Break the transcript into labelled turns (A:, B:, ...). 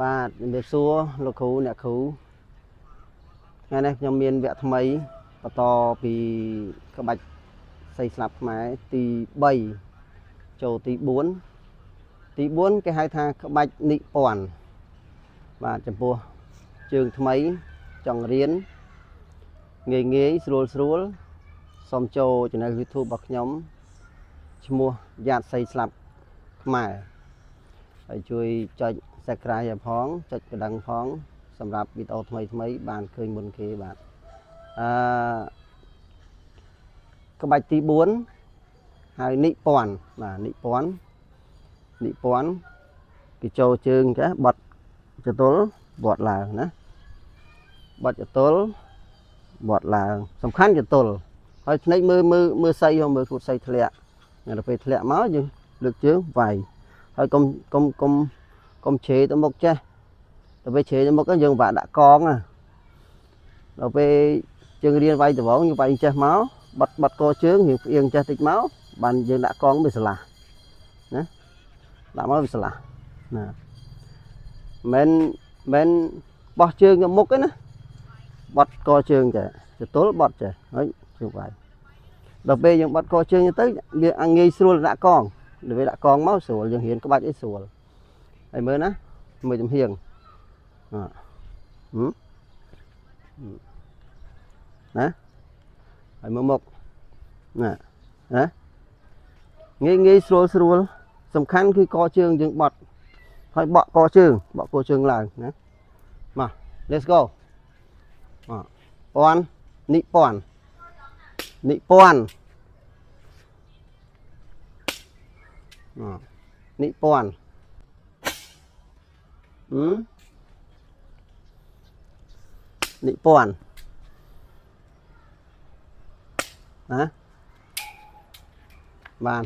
A: បាទជំរាបសួរលោកគ្រូអ្នកគ្រូថ្ងៃនេះខ្ញុំមានវគ្គថ្មីបន្តពីក្បាច់សីស្លាប់ខ្មែរទី3ចូលទី4គេហៅថាក្បាច់និពន្ធបាទចំពោះជើងថ្មីចង់រៀនងាយស្រួលសូមចូល Channel YouTube របស់ខ្ញុំឈ្មោះយ៉ាតសីស្លាប់ខ្មែរហើយជួយចុច Subscribe ឲ្យផងចុចកណ្ដឹងផងសម្រាប់វីដេអូថ្មីបានឃើញមុនគេបាទក្បាច់ទី4ហើយនិពន្ធបាទនិពន្ធគេចូលជើងចាបត់ចតុលបត់ឡើងណាបត់ចតុលបត់ឡើងសំខាន់ចតុលហើយភ្នែកមើលសៃហ្នឹងមើលគូតសៃធ្លាក់ដល់ពេលធ្លាក់មកយើងលើកជើងវាយហើយកុំជ្រេទៅមុខចេះដល់ពេលជ្រេទៅមុខយើងបាក់ដាក់កងដល់ពេលជើងរៀនវាយដបងយើងវាយចេះមកបាត់កជើងយើងផ្អៀងចេះតិចមកបានយើងដាក់កងវាឆ្លាស់ណាដាក់មកវាឆ្លាស់ណាមិនបោះជើងទៅមុខទេណាបាត់កជើងចេះចតុលបាត់ចេះហើយជើងវាយដល់ពេលយើងបាត់កជើងទៅវាងាយស្រួលដាក់កងដល់ពេលដាក់កងមកស្រួលយើងរៀនក្បាច់អីស្រួលហើយមើលណាមើលចំហៀងណាហើយមើលមុខណាងាយស្រួលសំខាន់គឺកជើងយើងបត់ហើយបក់កជើងឡើងណាមក let's go និពន្ធនិពន្ធណាបាន